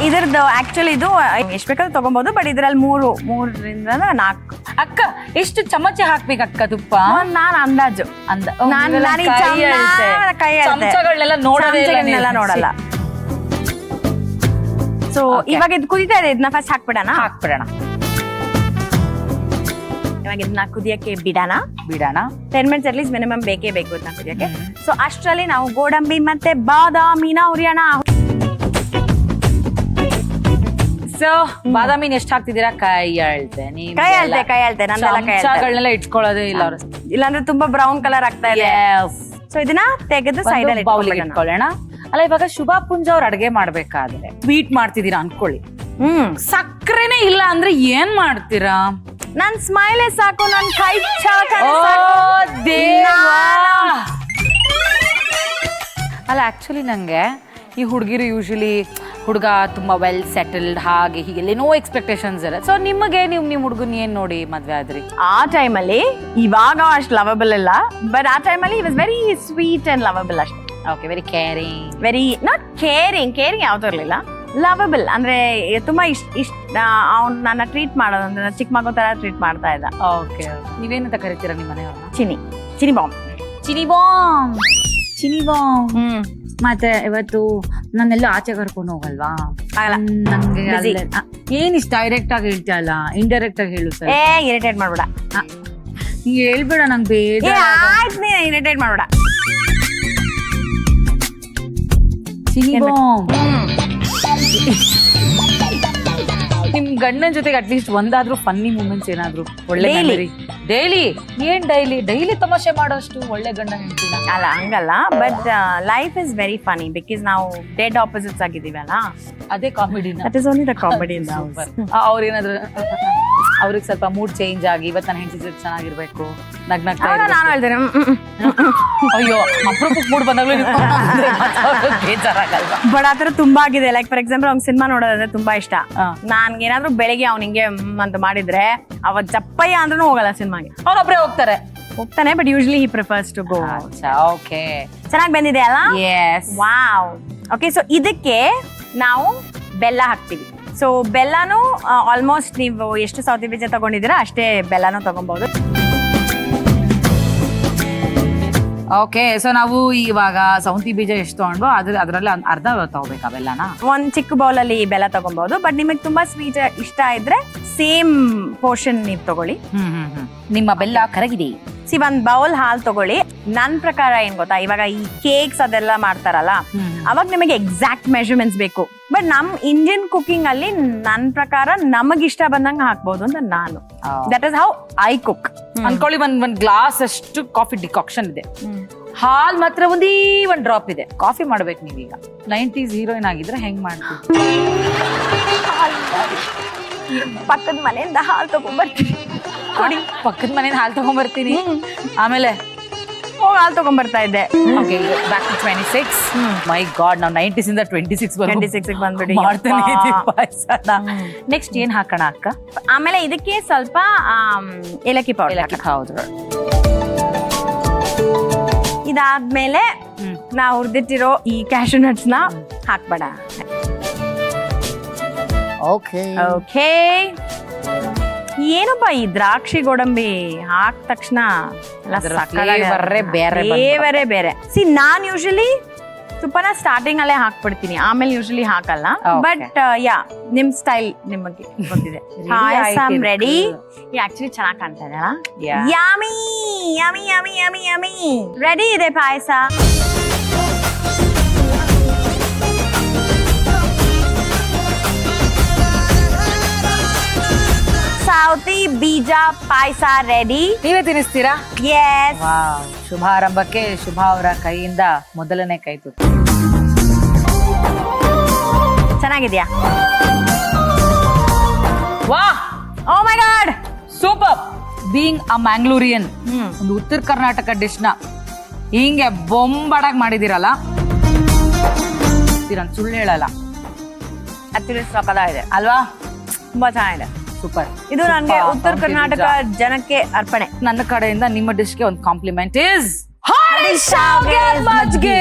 ಇದ್ರದ್ದು ಆಕ್ಚುಲಿ ಇದು ಎಷ್ಟು ಬೇಕಾದ್ರೂ ತಗೊಬಹುದು, ಬಟ್ ಇದ್ರಲ್ಲಿ ಮೂರರಿಂದ 4. ಅಕ್ಕ ಎಷ್ಟು ಚಮಚ ಹಾಕ್ಬೇಕು ಅಕ್ಕ ತುಪ್ಪ? ನಾನು ಅಂದಾಜು ಚಮಚಗಳನ್ನೆಲ್ಲ ನೋಡೋದೇ ಚಮಚಗಳನ್ನೆಲ್ಲ ನೋಡಲ್ಲ. ಸೊ ಇವಾಗ ಇದು ಕುದಿತಾ ಇದೆ, ಇದನ್ನ ಫಸ್ಟ್ ಹಾಕ್ಬಿಡೋಣ. ಇವಾಗ ಇದನ್ನ ಕುದಿಯಕ್ಕೆ ಬಿಡೋಣ. 10 ಮಿನಿಟ್ಸ್ ಅಟ್ಲೀಸ್ಟ್ ಮಿನಿಮಮ್ ಬೇಕೇ ಬೇಕು ಇದನ್ನ ಕುದಿಯಕ್ಕೆ. ಸೊ ಅಷ್ಟರಲ್ಲಿ ನಾವು ಗೋಡಂಬಿ ಮತ್ತೆ ಬಾದಾಮಿನ ಹುರಿಯೋಣ. ಸೊ ಬಾದಾಮಿನ ಎಷ್ಟು ಹಾಕ್ತಿದ್ದೀರಾ? ಕೈ ಅಳ್ತೆ ಚಮಚಗಳನ್ನೆಲ್ಲ ಇಟ್ಕೊಳ್ಳೋದೇ ಇಲ್ಲ ಅವ್ರ, ಇಲ್ಲಾಂದ್ರೆ ತುಂಬಾ ಬ್ರೌನ್ ಕಲರ್ ಆಗ್ತಾ ಇದೆ. ಸೊ ಇದನ್ನ ತೆಗೆದು ಸೈಡ್ ಅಲ್ಲಿ ಇಟ್ಕೊಳ್ಳೋಣ. ಅಲ್ಲ, ಇವಾಗ ಶುಭಾ ಪುಂಜ ಅವ್ರ ಅಡ್ಗೆ ಮಾಡ್ಬೇಕಾದ್ರೆ ಸ್ವೀಟ್ ಮಾಡ್ತಿದ್ದೀರಾ ಅನ್ಕೊಳ್ಳಿ, ಸಕ್ಕರೆನೇ ಇಲ್ಲ ಅಂದ್ರೆ ಏನ್ ಮಾಡ್ತೀರಾ? ನನ್ ಸ್ಮೈಲೇ ಸಾಕು, ನನ್ ಕೈ ಅಲ್ಲ ಆಕ್ಚುಲಿ ನಂಗೆ ಈ ಹುಡುಗಿರು ಯೂಶಲಿ ಹುಡುಗ ತುಂಬಾ ವೆಲ್ ಸೆಟಲ್ಡ್ ಹಾಗೆ ಹೀಗೆಲ್ಲ ನೋ ಎಕ್ಸ್ಪೆಕ್ಟೇಷನ್ಸ್ ಇರುತ್ತೆ. ಸೊ ನಿಮಗೆ ನಿಮ್ ಹುಡುಗನ್ ಏನ್ ನೋಡಿ ಮದ್ವೆ ಆದ್ರಿ? ಆ ಟೈಮಲ್ಲಿ ಇವಾಗ ಅಷ್ಟು ಲವಬಲ್ ಇಲ್ಲ, ಬಟ್ ಆ ಟೈಮಲ್ಲಿ was very sweet and lovable ಅಷ್ಟೇ. Okay, very caring. Very not caring ಯಾವ್ದು ಇರ್ಲಿಲ್ಲ, ಲವಬಲ್ ಅಂದ್ರೆ ತುಂಬಾ ಇಷ್ಟ ಅವ್ನು ನನ್ನ ಟ್ರೀಟ್ ಮಾಡೋದು ಅಂದ್ರೆ ಚಿಕ್ಕ ಮಗು ತರ ಟ್ರೀಟ್ ಮಾಡ್ತಾ ಇದ್ದ. ಓಕೆ, ನೀವೇನಂತ ಕರಿತೀರಾ ನಿಮ್ಮ ಮನೆಯವ್ರನ್ನ? ಚಿನಿ ಬಾಂಬ್. ಮತ್ತೆ ಇವತ್ತು ನನ್ನೆಲ್ಲ ಆಚೆ ಕರ್ಕೊಂಡು ಹೋಗಲ್ವಾ? ನಂಗೆ ಏನ್ ಇಷ್ಟ ಡೈರೆಕ್ಟ್ ಆಗಿ ಹೇಳ್ತೀಯಲ್ಲ, ಇಂಡೈರೆಕ್ಟ್ ಆಗಿ ಹೇಳು ಸರ್. ಇರಿಟೇಟ್ ಮಾಡ್ಬೇಡ, ನೀ ಹೇಳ್ಬೇಡ, ನಂಗೆ ಬೇಡ. ಆಯ್ತು, ನೀ ಇರಿಟೇಟ್ ಮಾಡ್ಬೇಡ. ಚಿನಿ ಬಾಂಬ್. ನಿಮ್ ಗಂಡನ ಜೊತೆಗೆ ಅಟ್ಲೀಸ್ಟ್ ಒಂದಾದ್ರೂ ಫನ್ನಿ ಮೂಮೆಂಟ್ಸ್ ಏನಾದ್ರು ಒಳ್ಳೆ ಡೈಲಿ ತಮಾಷೆ ಮಾಡೋಷ್ಟು ಒಳ್ಳೆ ಗಂಡ ಹೆಂಡ್ತಿನ? ಅಲ್ಲ ಹಂಗಲ್ಲ, but life is very funny because ನಾವು ಡೆಡ್ ಆಪೋಸಿಟ್ಸ್ ಆಗಿದೀವಲ್ಲ, ಅದೇ comedy. That is only the comedy. ಅವ್ರೇನಾದ್ರು ಅವ್ರಿಗೆ ಸ್ವಲ್ಪ ಮೂಡ್ ಚೇಂಜ್ ಆಗಿ ಇವತ್ತು ನನ್ನ ಹೆಂಡತಿ ಜೊತೆ ಚೆನ್ನಾಗಿರ್ಬೇಕು, ನಗ್ನಗ್ತಾ ನಾನು ಹೇಳ್ತೇನೆ ಅಯ್ಯೋ ಅಪ್ರೂಪಕ್ಕೆ ಮೂಡ್ ಬಂದಾಗ್ಲೂ ಬೇಜಾರಾಗಲ್ವಾ? ಬಟ್ ಆತರ ತುಂಬಾ ಆಗಿದೆ. ಲೈಕ್ ಫಾರ್ ಎಕ್ಸಾಂಪಲ್ ಅವ್ನ್ ಸಿನಿಮಾ ನೋಡೋದಂದ್ರೆ ತುಂಬಾ ಇಷ್ಟ. ನಾನ್ಗೇನಾದ್ರೂ ಬೆಳಿಗ್ಗೆ ಅವ್ನ ಹಿಂಗೆ ಅಂತ ಮಾಡಿದ್ರೆ ಅವತ್ ಜಪ್ಪಯ್ಯ ಅಂದ್ರೂ ಹೋಗಲ್ಲ ಸಿನಿಮಾಗೆ, ಅವ್ರೊಬ್ರೆ ಹೋಗ್ತಾನೆ. But usually he prefers to go. Okay, ಚೆನ್ನಾಗಿ ಬಂದಿದೆ ಅಲ್ಲ? S, wow. ಓಕೆ, ಸೊ ಇದಕ್ಕೆ ನಾವು ಬೆಲ್ಲ ಹಾಕ್ತೀವಿ. ಸೊ ಬೆಲ್ಲನು ಆಲ್ಮೋಸ್ಟ್ ನೀವು ಎಷ್ಟು ಸೌತೆ ಬೀಜ ತಗೊಂಡಿದ್ದೀರಾ ಅಷ್ಟೇ ಬೆಲ್ಲನೂ ತಗೊಬಹುದು. ಓಕೆ, ಸೊ ನಾವು ಇವಾಗ ಸೌಂತಿ ಬೀಜ ಎಷ್ಟು ತಗೊಂಡ್ಬೋ ಅದ್ರಲ್ಲಿ ಅರ್ಧ ತಗೋಬೇಕಾ ಬೆಲ್ಲನ? ಒಂದ್ ಚಿಕ್ಕ ಬೌಲ್ ಅಲ್ಲಿ ಬೆಲ್ಲ ತಗೊಬಹುದು, ಬಟ್ ನಿಮಗೆ ತುಂಬಾ ಸ್ವೀಟ್ ಇಷ್ಟ ಇದ್ರೆ ಸೇಮ್ ಪೋರ್ಷನ್ ನೀವು ತಗೊಳ್ಳಿ. ನಿಮ್ಮ ಬೆಲ್ಲ ಕರಗಿದೆ. ಒಂದ್ ಬೌಲ್ ಹಾಲು ತಗೊಳ್ಳಿ. ನನ್ ಪ್ರಕಾರ ಏನ್ ಗೊತ್ತಾ, ಇವಾಗ ಈ ಕೇಕ್ಸ್ ಅದೆಲ್ಲ ಮಾಡ್ತಾರಲ್ಲ, ಅವಾಗ ನಿಮಗೆ ಎಕ್ಸಾಕ್ಟ್ ಮೆಜರ್ಮೆಂಟ್ಸ್ ಬೇಕು. ಬಟ್ ನಮ್ ಇಂಡಿಯನ್ ಕುಕಿಂಗ್ ಅಲ್ಲಿ ನನ್ ಪ್ರಕಾರ ನಮಗ್ ಇಷ್ಟ ಬಂದಂಗ ಹಾಕ್ಬಹುದು ಅಂತ ನಾನು. That is how I cook. ಅನ್ಕೊಳ್ಳಿ, ಒಂದ್ ಗ್ಲಾಸ್ ಅಷ್ಟು ಕಾಫಿ ಡಿಕಾಕ್ಷನ್ ಇದೆ, ಹಾಲ್ ಮಾತ್ರ ಒಂದ್ ಡ್ರಾಪ್ ಇದೆ. ಕಾಫಿ ಮಾಡ್ಬೇಕು ನೀವೀಗ 90s ಹೀರೋಯಿನ್ ಆಗಿದ್ರೆ ಹೆಂಗ್ ಮಾಡ್ತೀವಿ? ಪಕ್ಕದ ಮನೆಯಿಂದ ಹಾಲು ತಗೊಂಡ್ಬರ್ತೀನಿ, ಕೊಡಿ. ಪಕ್ಕದ ಮನೆಯಿಂದ ಹಾಲು ತಗೊಂಡ್ಬರ್ತೀನಿ, ಆಮೇಲೆ ಹಾಲು ತಗೊಂಡ್ಬರ್ತಾ ಇದ್ದೆ. Back to 26. ಮೈ ಗಾಡ್, ನಾವು 90s ಇಂದ 26 ಬಂದ್ಬಿಡಿ. ನೆಕ್ಸ್ಟ್ ಏನ್ ಹಾಕೋಣ ಅಕ್ಕ? ಆಮೇಲೆ ಇದಕ್ಕೆ ಸ್ವಲ್ಪ ಏಲಕ್ಕಿ ಪೌಡರ್. ಹೌದು. ಇದಾದ್ಮೇಲೆ ನಾವು ಹುರಿದಿಟ್ಟಿರೋ ಈ ಕ್ಯಾಶ್ಯೂ ನಟ್ಸ್ ನ ಹಾಕ್ಬೇಡ. ಓಕೆ, ಏನಪ್ಪ ಈ ದ್ರಾಕ್ಷಿ ಗೋಡಂಬಿ ಹಾಕ ತಕ್ಷಣ ಬೇರೆ. ಸಿ ನಾನ್ ಯೂಶಲಿ ತುಪ್ಪನ ಸ್ಟಾರ್ಟಿಂಗ್ ಅಲ್ಲೇ ಹಾಕ್ಬಿಡ್ತೀನಿ, ಆಮೇಲೆ ಯೂಶಲಿ ಹಾಕಲ್ಲ. ಬಟ್ ಯಾ, ನಿಮ್ ಸ್ಟೈಲ್ ನಿಮಗೆ ಗೊತ್ತಿದೆ. ಪಾಯಸ ರೆಡಿ. ಆಕ್ಚುಲಿ ಚೆನ್ನಾಗಿ ಕಾಣ್ತಾ ಇದೆ ಅಲ್ಲ? Yummy yummy yummy yummy yummy ready ಇದೆ ಪಾಯಸ. ಸೌತಿ ಬೀಜ ಪಾಯಸ ರೆಡಿ. ನೀವೇ ತಿನ್ನಿಸ್ತೀರಾ? ಎಸ್. ಶುಭಾರಂಭಕ್ಕೆ ಶುಭ ಅವರ ಕೈಯಿಂದ ಮೊದಲನೇ ಕೈ ತುತ್ತು. ಚೆನ್ನಾಗಿದ್ಯಾ? ವಾ, oh my God, super. Being a Mangalorean, ಒಂದು ಉತ್ತರ ಕರ್ನಾಟಕ ಡಿಶ್ ನ ಹಿಂಗೆ ಬೊಂಬಾಡಾಗಿ ಮಾಡಿದಿರಲ್ಲ, ಸುಳ್ಳು ಹೇಳಲ್ಲ. ಆಕ್ಚುಲಿ ಸಖತ್ತಾಗಿದೆ ಅಲ್ವಾ? ತುಂಬಾ ಚೆನ್ನಾಗಿದೆ, ಸೂಪರ್. ಇದು ನನಗೆ ಉತ್ತರ ಕರ್ನಾಟಕ ಜನಕ್ಕೆ ಅರ್ಪಣೆ. ನನ್ನ ಕಡೆಯಿಂದ ನಿಮ್ಮ ಡಿಶ್ಗೆ ಒಂದು ಕಾಂಪ್ಲಿಮೆಂಟ್ ಇಸ್ ಶಾವ್ಗೆ ಮಜ್ಜಿಗೆ.